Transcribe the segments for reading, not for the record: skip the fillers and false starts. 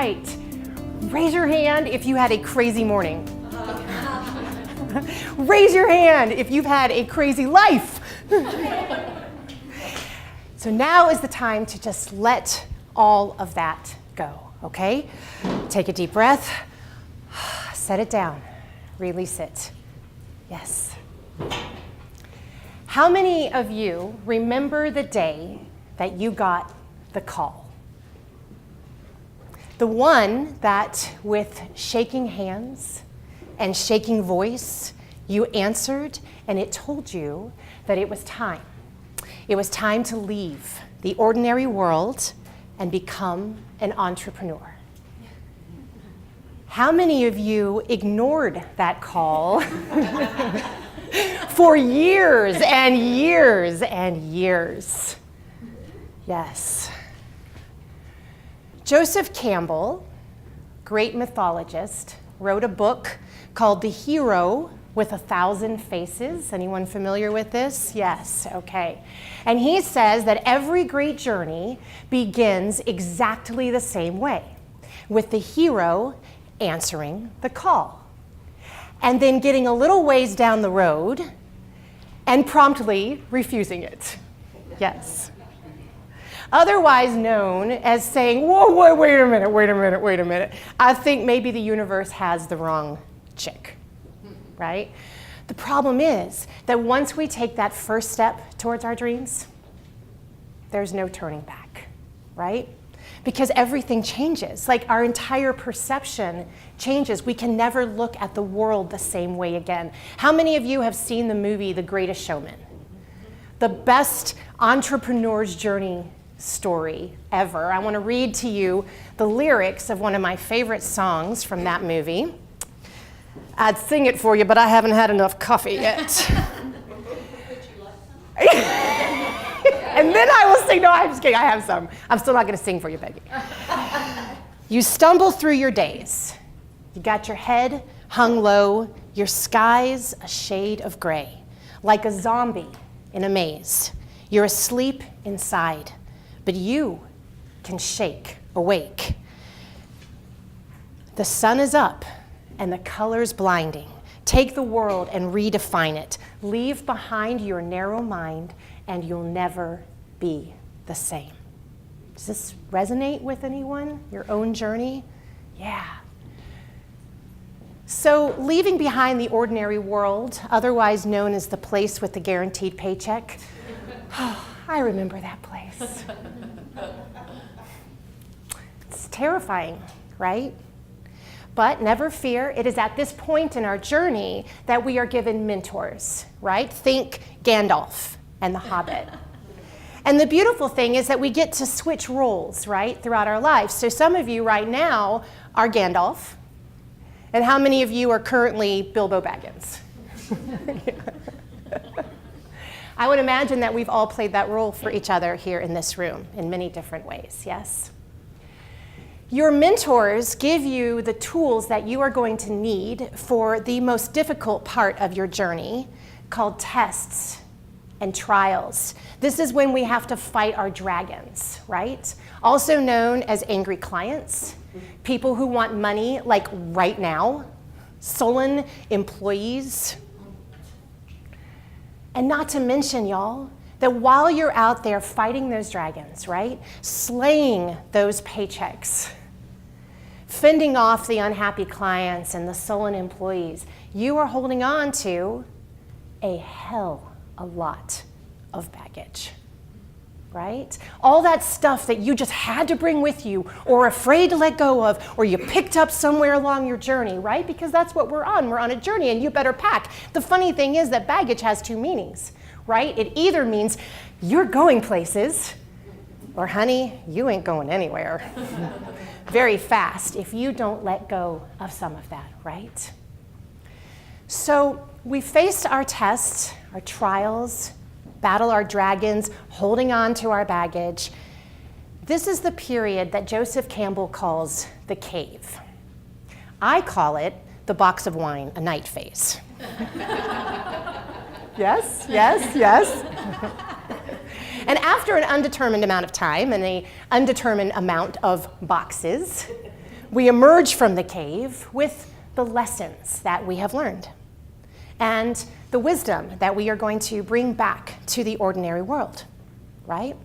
right. Raise your hand if you had a crazy morning. Raise your hand if you've had a crazy life. So now is the time to just let all of that go, okay? Take a deep breath, set it down, release it. Yes. How many of you remember the day that you got the call? The one that with shaking hands and shaking voice, you answered and it told you that it was time. It was time to leave the ordinary world and become an entrepreneur. How many of you ignored that call for years and years and years? Yes. Joseph Campbell, great mythologist, wrote a book called The Hero with 1,000 Faces. Anyone familiar with this? Yes, okay. And he says that every great journey begins exactly the same way, with the hero answering the call, and then getting a little ways down the road and promptly refusing it. Yes. Otherwise known as saying, whoa, wait a minute. I think maybe the universe has the wrong chick, right? The problem is that once we take that first step towards our dreams, there's no turning back, right? Because everything changes. Like our entire perception changes. We can never look at the world the same way again. How many of you have seen the movie The Greatest Showman? The best entrepreneur's journey story ever. I want to read to you the lyrics of one of my favorite songs from that movie. I'd sing it for you, but I haven't had enough coffee yet. And then I will sing. No, I'm just kidding. I have some. I'm still not going to sing for you, Becky. You stumble through your days. You got your head hung low, your sky's a shade of gray, like a zombie in a maze. You're asleep inside, but you can shake awake. The sun is up and the color's blinding. Take the world and redefine it. Leave behind your narrow mind and you'll never be the same. Does this resonate with anyone? Your own journey? Yeah. So leaving behind the ordinary world, otherwise known as the place with the guaranteed paycheck, I remember that place. It's terrifying, right? But never fear, it is at this point in our journey that we are given mentors, right? Think Gandalf and the Hobbit. And the beautiful thing is that we get to switch roles, right, throughout our lives. So some of you right now are Gandalf, and how many of you are currently Bilbo Baggins? I would imagine that we've all played that role for each other here in this room in many different ways, yes? Your mentors give you the tools that you are going to need for the most difficult part of your journey, called tests and trials. This is when we have to fight our dragons, right? Also known as angry clients, people who want money like right now, sullen employees. And not to mention, y'all, that while you're out there fighting those dragons, right? Slaying those paychecks, fending off the unhappy clients and the sullen employees, you are holding on to a lot of baggage, right? All that stuff that you just had to bring with you or afraid to let go of or you picked up somewhere along your journey, right? Because that's what we're on. We're on a journey and you better pack. The funny thing is that baggage has two meanings, right? It either means you're going places or honey, you ain't going anywhere very fast if you don't let go of some of that, right? So we faced our tests, our trials, battle our dragons, holding on to our baggage. This is the period that Joseph Campbell calls the cave. I call it the box of wine, a night phase. Yes. And after an undetermined amount of time and an undetermined amount of boxes, we emerge from the cave with the lessons that we have learned and the wisdom that we are going to bring back to the ordinary world, right?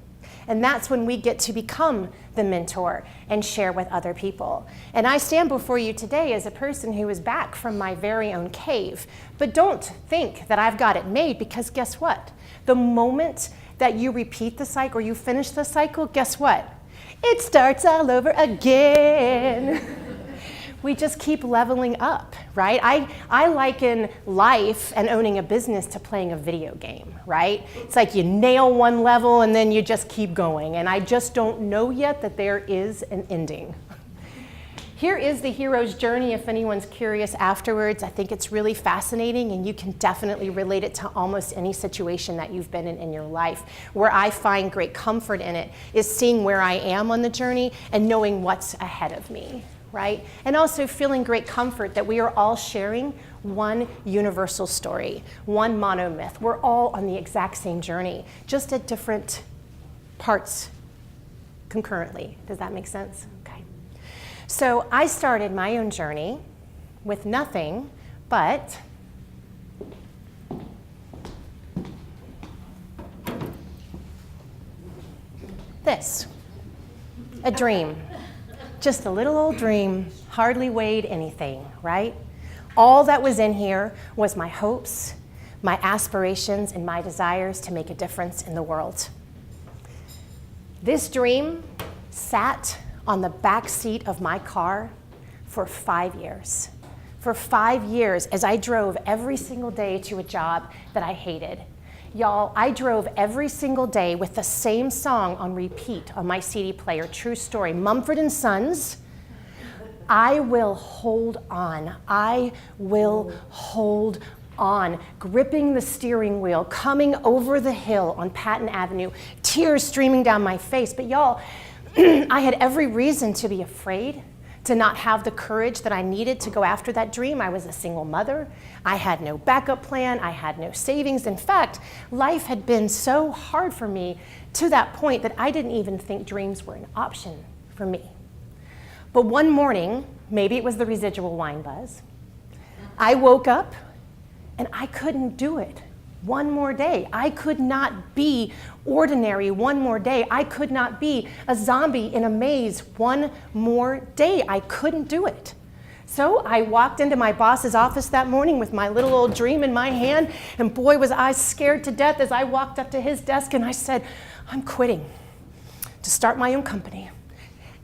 And that's when we get to become the mentor and share with other people. And I stand before you today as a person who is back from my very own cave. But don't think that I've got it made, because guess what? The moment that you repeat the cycle or you finish the cycle, guess what? It starts all over again. We just keep leveling up, right? I liken life and owning a business to playing a video game, right? It's like you nail one level and then you just keep going. And I just don't know yet that there is an ending. Here is the hero's journey if anyone's curious afterwards. I think it's really fascinating, and you can definitely relate it to almost any situation that you've been in your life. Where I find great comfort in it is seeing where I am on the journey and knowing what's ahead of me. Right? And also feeling great comfort that we are all sharing one universal story, one monomyth. We're all on the exact same journey, just at different parts concurrently. Does that make sense? Okay. So I started my own journey with nothing but this, a dream. Just a little old dream, hardly weighed anything, right? All that was in here was my hopes, my aspirations, and my desires to make a difference in the world. This dream sat on the back seat of my car for 5 years. For 5 years, as I drove every single day to a job that I hated. Y'all, I drove every single day with the same song on repeat on my CD player, true story, Mumford & Sons, I Will Hold On, I Will Hold On, gripping the steering wheel, coming over the hill on Patton Avenue, tears streaming down my face. But y'all, I had every reason to be afraid, to not have the courage that I needed to go after that dream. I was a single mother. I had no backup plan. I had no savings. In fact, life had been so hard for me to that point that I didn't even think dreams were an option for me. But one morning, maybe it was the residual wine buzz, I woke up and I couldn't do it. One more day. I could not be ordinary one more day. I could not be a zombie in a maze one more day. I couldn't do it. So I walked into my boss's office that morning with my little old dream in my hand, and boy, was I scared to death as I walked up to his desk and I said, I'm quitting to start my own company,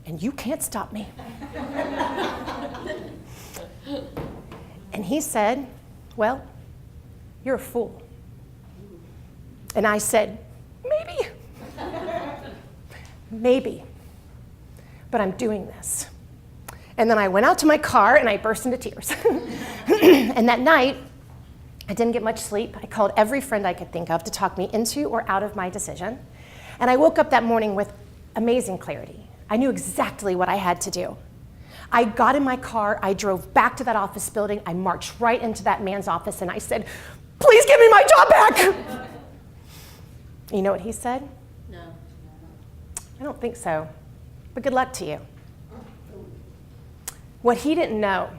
and you can't stop me. And he said, well, you're a fool. And I said, maybe, maybe, but I'm doing this. And then I went out to my car and I burst into tears. And that night, I didn't get much sleep. I called every friend I could think of to talk me into or out of my decision. And I woke up that morning with amazing clarity. I knew exactly what I had to do. I got in my car, I drove back to that office building, I marched right into that man's office and I said, please give me my job back! You know what he said? No. I don't think so, but good luck to you. What he didn't know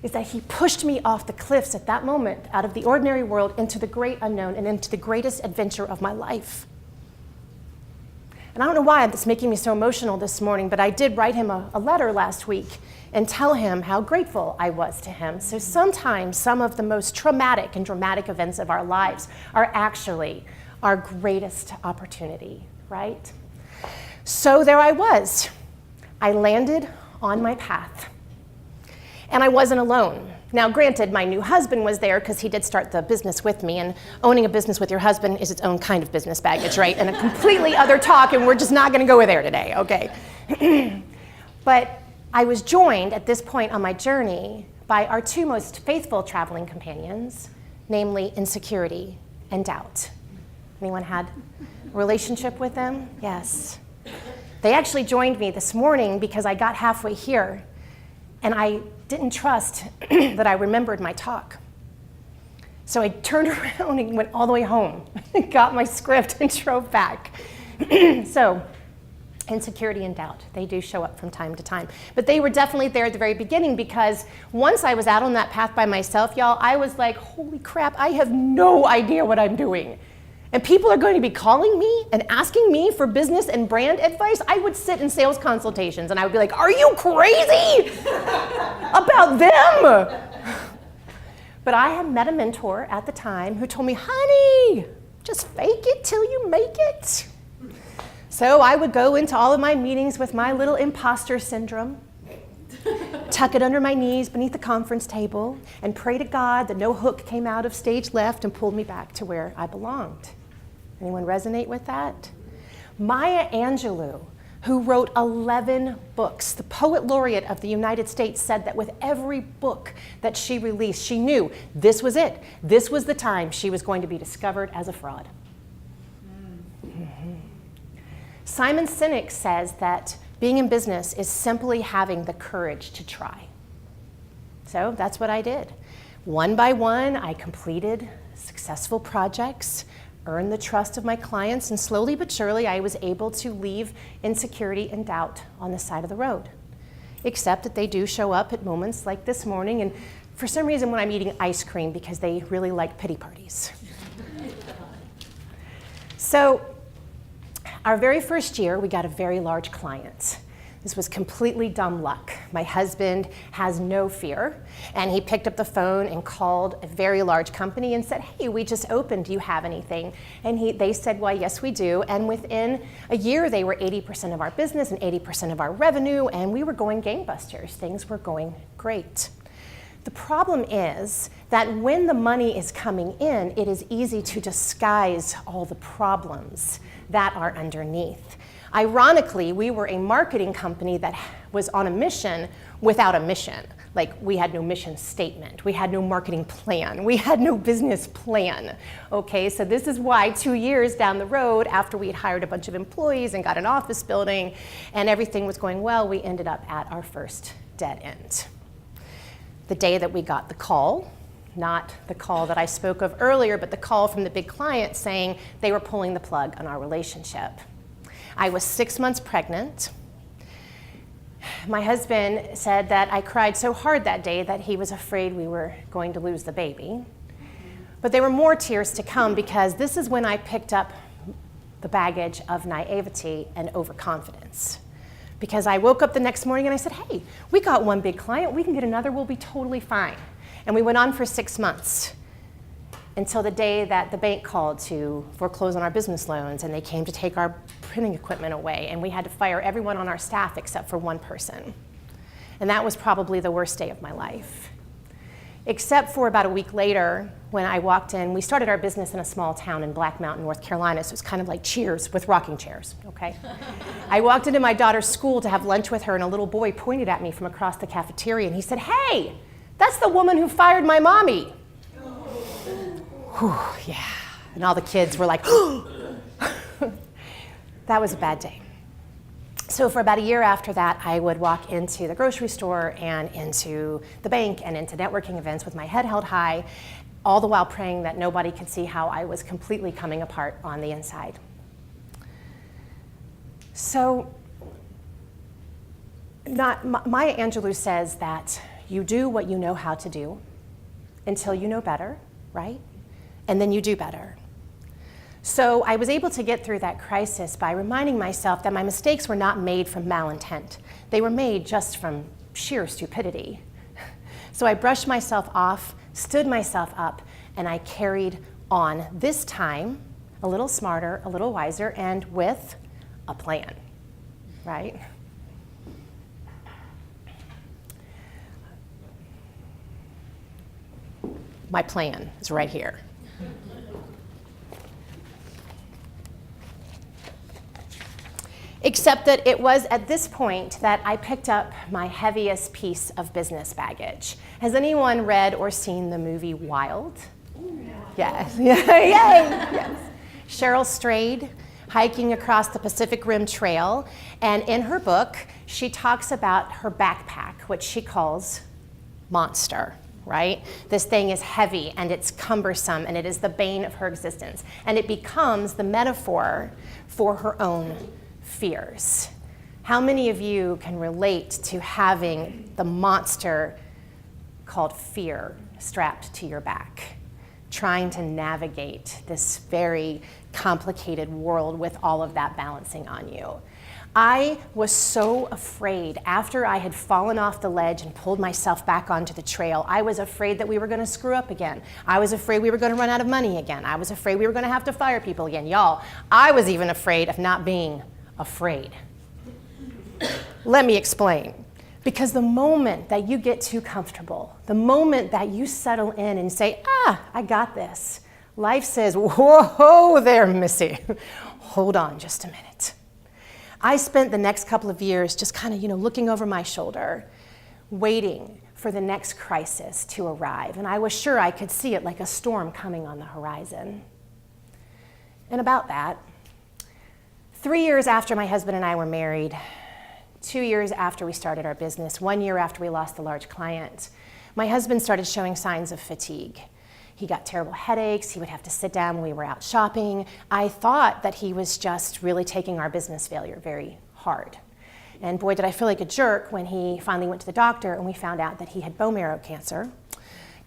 is that he pushed me off the cliffs at that moment, out of the ordinary world into the great unknown and into the greatest adventure of my life. And I don't know why it's making me so emotional this morning, but I did write him a letter last week and tell him how grateful I was to him. So sometimes some of the most traumatic and dramatic events of our lives are actually our greatest opportunity, right? So there I was. I landed on my path. And I wasn't alone. Now, granted, my new husband was there because he did start the business with me, and owning a business with your husband is its own kind of business baggage, right? And a completely other talk, and we're just not gonna go there today, okay? But I was joined at this point on my journey by our two most faithful traveling companions, namely insecurity and doubt. Anyone had a relationship with them? Yes. They actually joined me this morning because I got halfway here and I didn't trust that I remembered my talk. So I turned around and went all the way home, got my script and drove back. So Insecurity and doubt, they do show up from time to time. But they were definitely there at the very beginning, because once I was out on that path by myself, y'all, I was like, holy crap, I have no idea what I'm doing. And people are going to be calling me and asking me for business and brand advice. I would sit in sales consultations and I would be like, are you crazy about them? But I had met a mentor at the time who told me, honey, just fake it till you make it. So I would go into all of my meetings with my little imposter syndrome, tuck it under my knees beneath the conference table, and pray to God that no hook came out of stage left and pulled me back to where I belonged. Anyone resonate with that? Maya Angelou, who wrote 11 books, the poet laureate of the United States, said that with every book that she released, she knew this was it. This was the time she was going to be discovered as a fraud. Simon Sinek says that being in business is simply having the courage to try. So that's what I did. One by one, I completed successful projects, earned the trust of my clients, and slowly but surely, I was able to leave insecurity and doubt on the side of the road. Except that they do show up at moments like this morning, and for some reason when I'm eating ice cream, because they really like pity parties. So, our very first year, we got a very large client. This was completely dumb luck. My husband has no fear, and he picked up the phone and called a very large company and said, hey, we just opened, do you have anything? And they said, well, yes, we do. And within a year, they were 80% of our business and 80% of our revenue, and we were going gangbusters. Things were going great. The problem is that when the money is coming in, it is easy to disguise all the problems that are underneath. Ironically, we were a marketing company that was on a mission without a mission. Like, we had no mission statement, we had no marketing plan, we had no business plan. Okay, so this is why 2 years down the road, after we had hired a bunch of employees and got an office building and everything was going well, we ended up at our first dead end. The day that we got the call, not the call that I spoke of earlier, but the call from the big client saying they were pulling the plug on our relationship. I was 6 months pregnant. My husband said that I cried so hard that day that he was afraid we were going to lose the baby. But there were more tears to come, because this is when I picked up the baggage of naivety and overconfidence. Because I woke up the next morning and I said, hey, we got one big client, we can get another, we'll be totally fine. And we went on for 6 months until the day that the bank called to foreclose on our business loans, and they came to take our printing equipment away, and we had to fire everyone on our staff except for one person. And that was probably the worst day of my life. Except for about a week later, when I walked in, we started our business in a small town in Black Mountain, North Carolina, so it's kind of like Cheers with rocking chairs, okay? I walked into my daughter's school to have lunch with her, and a little boy pointed at me from across the cafeteria, and he said, hey, that's the woman who fired my mommy. Whew, yeah, and all the kids were like, that was a bad day. So for about a year after that, I would walk into the grocery store and into the bank and into networking events with my head held high, all the while praying that nobody could see how I was completely coming apart on the inside. So Maya Angelou says that you do what you know how to do until you know better, right? And then you do better. So I was able to get through that crisis by reminding myself that my mistakes were not made from malintent. They were made just from sheer stupidity. So I brushed myself off, stood myself up, and I carried on, this time a little smarter, a little wiser, and with a plan, right? My plan is right here. Except that it was at this point that I picked up my heaviest piece of business baggage. Has anyone read or seen the movie Wild? Yes. Yay. Yes. Cheryl Strayed, hiking across the Pacific Rim Trail, and in her book, she talks about her backpack, which she calls Monster, right? This thing is heavy and it's cumbersome and it is the bane of her existence. And it becomes the metaphor for her own fears. How many of you can relate to having the monster called fear strapped to your back, trying to navigate this very complicated world with all of that balancing on you? I was so afraid after I had fallen off the ledge and pulled myself back onto the trail. I was afraid that we were going to screw up again. I was afraid we were going to run out of money again. I was afraid we were going to have to fire people again. Y'all, I was even afraid of not being afraid. Let me explain. Because the moment that you get too comfortable, the moment that you settle in and say, I got this, life says, whoa there, Missy. Hold on just a minute. I spent the next couple of years just kind of, looking over my shoulder, waiting for the next crisis to arrive. And I was sure I could see it like a storm coming on the horizon. And about that, 3 years after my husband and I were married, 2 years after we started our business, 1 year after we lost the large client, my husband started showing signs of fatigue. He got terrible headaches. He would have to sit down when we were out shopping. I thought that he was just really taking our business failure very hard. And boy, did I feel like a jerk when he finally went to the doctor and we found out that he had bone marrow cancer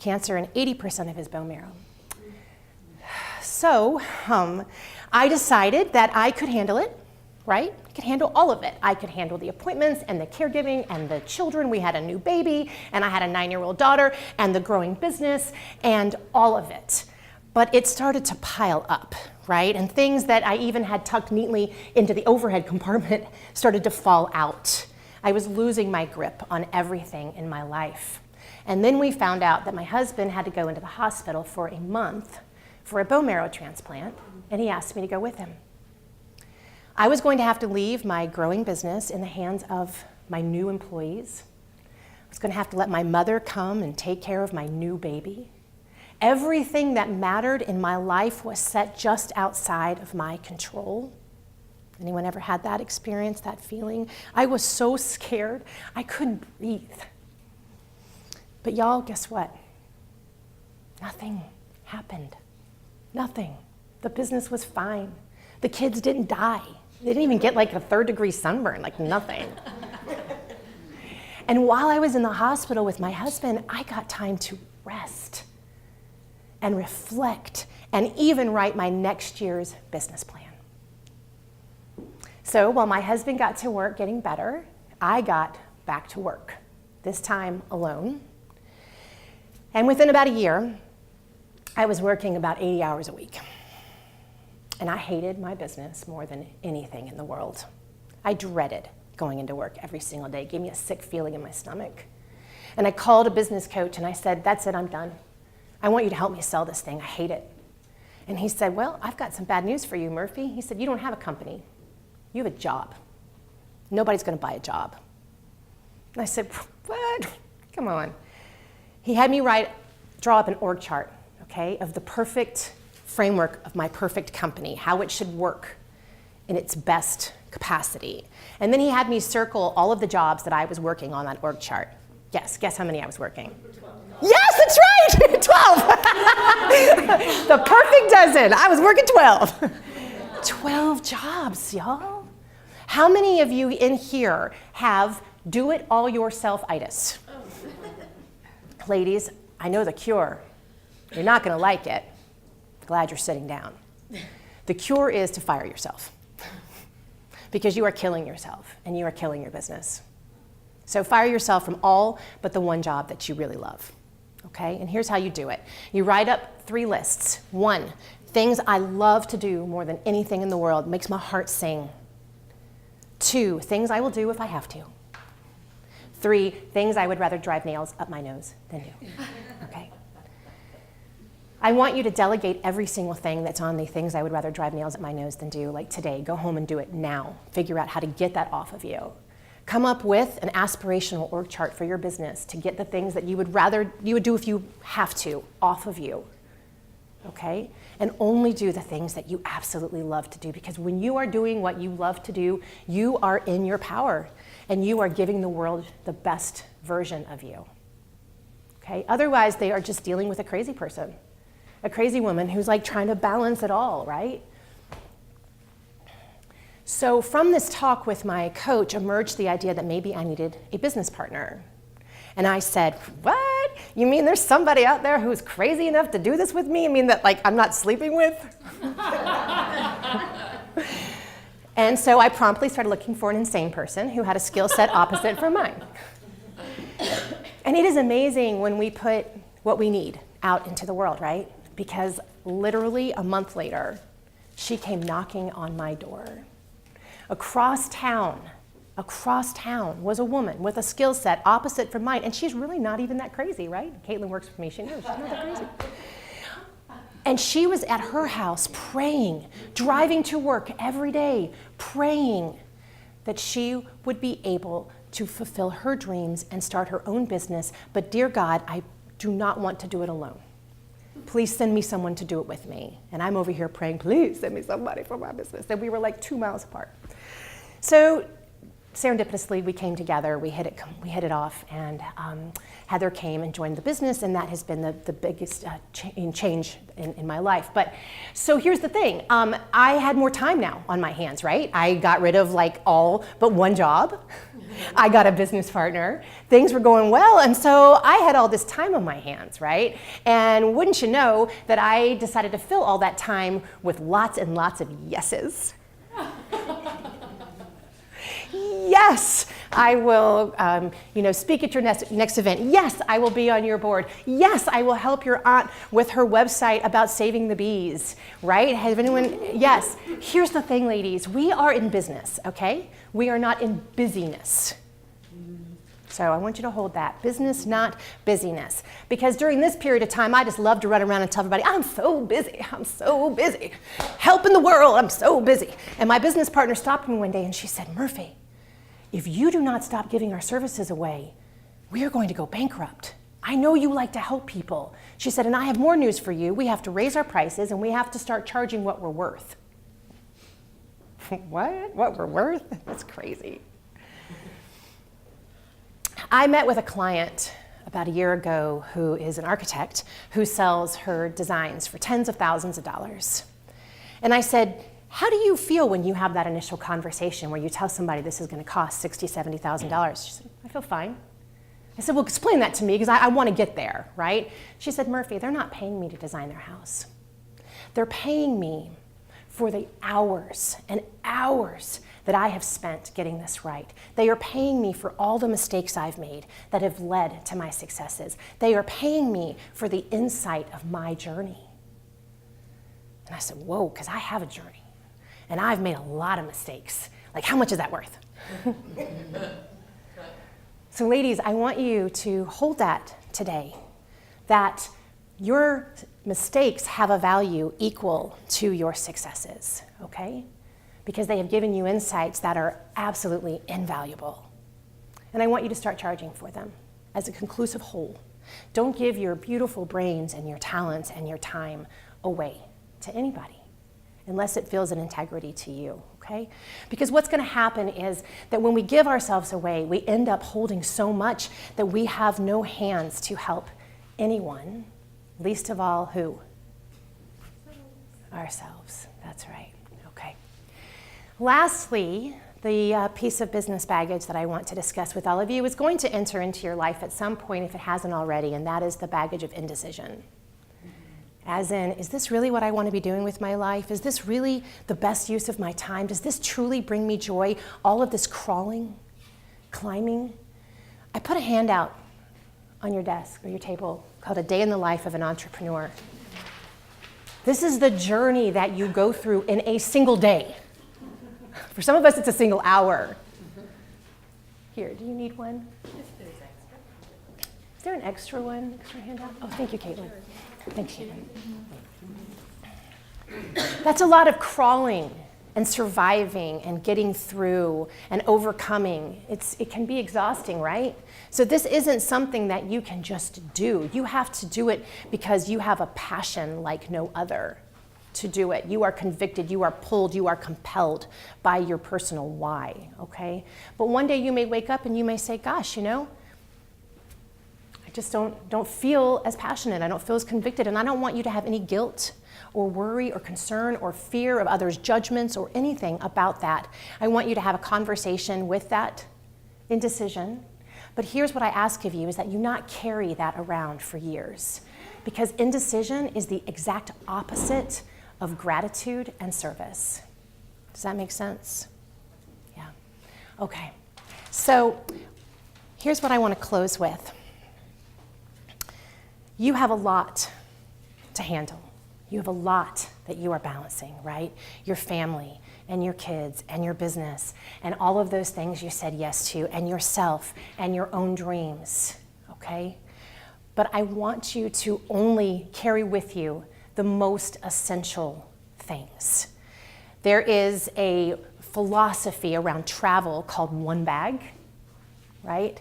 in 80% of his bone marrow. So I decided that I could handle it, right? I could handle all of it. I could handle the appointments and the caregiving and the children. We had a new baby and I had a 9-year-old daughter and the growing business and all of it. But it started to pile up, right? And things that I even had tucked neatly into the overhead compartment started to fall out. I was losing my grip on everything in my life. And then we found out that my husband had to go into the hospital for a month for a bone marrow transplant, and he asked me to go with him. I was going to have to leave my growing business in the hands of my new employees. I was going to have to let my mother come and take care of my new baby. Everything that mattered in my life was set just outside of my control. Anyone ever had that experience, that feeling? I was so scared, I couldn't breathe. But y'all, guess what? Nothing happened. Nothing. The business was fine. The kids didn't die. They didn't even get like a 3rd-degree sunburn, like nothing. And while I was in the hospital with my husband, I got time to rest and reflect and even write my next year's business plan. So while my husband got to work getting better, I got back to work, this time alone. And within about a year, I was working about 80 hours a week. And I hated my business more than anything in the world. I dreaded going into work every single day. It gave me a sick feeling in my stomach. And I called a business coach and I said, that's it, I'm done. I want you to help me sell this thing. I hate it. And he said, well, I've got some bad news for you, Murphy. He said, you don't have a company. You have a job. Nobody's going to buy a job. And I said, what? Come on. He had me draw up an org chart, okay, of the perfect framework of my perfect company, how it should work in its best capacity. And then he had me circle all of the jobs that I was working on that org chart. Guess how many I was working? 12. Yes, that's right, 12. The perfect dozen. I was working 12. 12 jobs, y'all. How many of you in here have do-it-all-yourself-itis? Ladies, I know the cure. You're not going to like it. Glad you're sitting down. The cure is to fire yourself because you are killing yourself and you are killing your business. So fire yourself from all but the one job that you really love, okay? And here's how you do it. You write up 3 lists. 1, things I love to do more than anything in the world, makes my heart sing. 2, things I will do if I have to. 3, things I would rather drive nails up my nose than do, okay? I want you to delegate every single thing that's on the things I would rather drive nails at my nose than do, like today. Go home and do it now. Figure out how to get that off of you. Come up with an aspirational org chart for your business to get the things that you would do if you have to off of you, okay? And only do the things that you absolutely love to do, because when you are doing what you love to do, you are in your power and you are giving the world the best version of you, okay? Otherwise, they are just dealing with a crazy person. A crazy woman who's like trying to balance it all, right? So from this talk with my coach emerged the idea that maybe I needed a business partner. And I said, what? You mean there's somebody out there who's crazy enough to do this with me? I mean that like I'm not sleeping with? And so I promptly started looking for an insane person who had a skill set opposite from mine. And it is amazing when we put what we need out into the world, right? Because literally a month later, she came knocking on my door. Across town was a woman with a skill set opposite from mine, and she's really not even that crazy, right? Caitlin works with me, she knows she's not that crazy. And she was at her house praying, driving to work every day, praying that she would be able to fulfill her dreams and start her own business. But dear God, I do not want to do it alone. Please send me someone to do it with me. And I'm over here praying, please send me somebody for my business. And we were like 2 miles apart. So serendipitously, we came together, we hit it off, and Heather came and joined the business, and that has been the biggest change in my life. But so here's the thing, I had more time now on my hands, right? I got rid of like all but one job. I got a business partner. Things were going well, and so I had all this time on my hands, right? And wouldn't you know that I decided to fill all that time with lots and lots of yeses. Yes, I will speak at your next event. Yes, I will be on your board. Yes, I will help your aunt with her website about saving the bees, right? Has anyone, yes. Here's the thing, ladies. We are in business, okay? We are not in busyness. So I want you to hold that. Business, not busyness. Because during this period of time, I just love to run around and tell everybody, I'm so busy, helping the world, I'm so busy. And my business partner stopped me one day and she said, Murphy, if you do not stop giving our services away, we are going to go bankrupt. I know you like to help people. She said, and I have more news for you. We have to raise our prices and we have to start charging what we're worth. What? What we're worth? That's crazy. I met with a client about a year ago who is an architect who sells her designs for tens of thousands of dollars. And I said, how do you feel when you have that initial conversation where you tell somebody this is going to cost $60,000, $70,000? She said, I feel fine. I said, well, explain that to me because I want to get there, right? She said, Murphy, they're not paying me to design their house. They're paying me for the hours and hours that I have spent getting this right. They are paying me for all the mistakes I've made that have led to my successes. They are paying me for the insight of my journey. And I said, whoa, because I have a journey. And I've made a lot of mistakes. Like, how much is that worth? So ladies, I want you to hold that today, that your mistakes have a value equal to your successes, okay? Because they have given you insights that are absolutely invaluable. And I want you to start charging for them as a conclusive whole. Don't give your beautiful brains and your talents and your time away to anybody unless it feels an integrity to you, okay? Because what's gonna happen is that when we give ourselves away, we end up holding so much that we have no hands to help anyone, least of all who? Ourselves, that's right, okay. Lastly, the piece of business baggage that I want to discuss with all of you is going to enter into your life at some point if it hasn't already, and that is the baggage of indecision. As in, is this really what I want to be doing with my life? Is this really the best use of my time? Does this truly bring me joy? All of this crawling, climbing? I put a handout on your desk or your table called A Day in the Life of an Entrepreneur. This is the journey that you go through in a single day. For some of us, it's a single hour. Here, do you need one? Is there an extra one, extra handout? Oh, thank you, Caitlin. Thanks, Caitlin. That's a lot of crawling and surviving and getting through and overcoming. It can be exhausting, right? So this isn't something that you can just do. You have to do it because you have a passion like no other to do it. You are convicted, you are pulled, you are compelled by your personal why, okay? But one day you may wake up and you may say, gosh, I just don't feel as passionate. I don't feel as convicted, and I don't want you to have any guilt or worry or concern or fear of others' judgments or anything about that. I want you to have a conversation with that indecision. But here's what I ask of you, is that you not carry that around for years, because indecision is the exact opposite of gratitude and service. Does that make sense? Yeah. Okay. So here's what I want to close with. You have a lot to handle. You have a lot that you are balancing, right? Your family and your kids and your business and all of those things you said yes to, and yourself and your own dreams, okay? But I want you to only carry with you the most essential things. There is a philosophy around travel called one bag, right?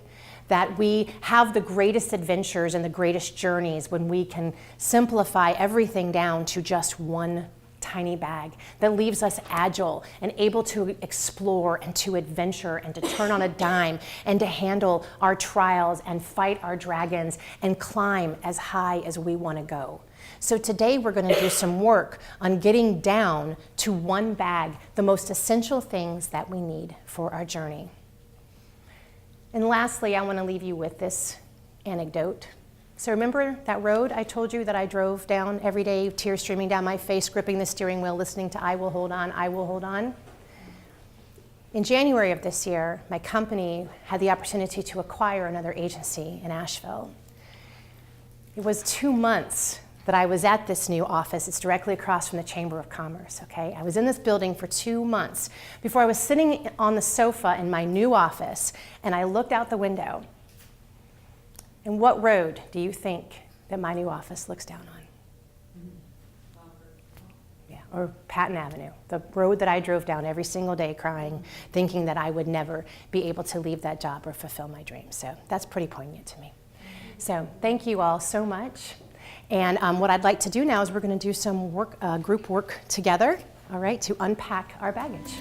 That we have the greatest adventures and the greatest journeys when we can simplify everything down to just one tiny bag that leaves us agile and able to explore and to adventure and to turn on a dime and to handle our trials and fight our dragons and climb as high as we want to go. So today we're going to do some work on getting down to one bag, the most essential things that we need for our journey. And lastly, I want to leave you with this anecdote. So remember that road I told you that I drove down every day, tears streaming down my face, gripping the steering wheel, listening to I Will Hold On, I Will Hold On? In January of this year, my company had the opportunity to acquire another agency in Asheville. It was 2 months that I was at this new office. It's directly across from the Chamber of Commerce, okay? I was in this building for 2 months before I was sitting on the sofa in my new office, and I looked out the window. And what road do you think that my new office looks down on? Yeah, or Patton Avenue, the road that I drove down every single day crying, thinking that I would never be able to leave that job or fulfill my dreams. So that's pretty poignant to me. So thank you all so much. And what I'd like to do now is we're going to do some work, group work together, all right, to unpack our baggage.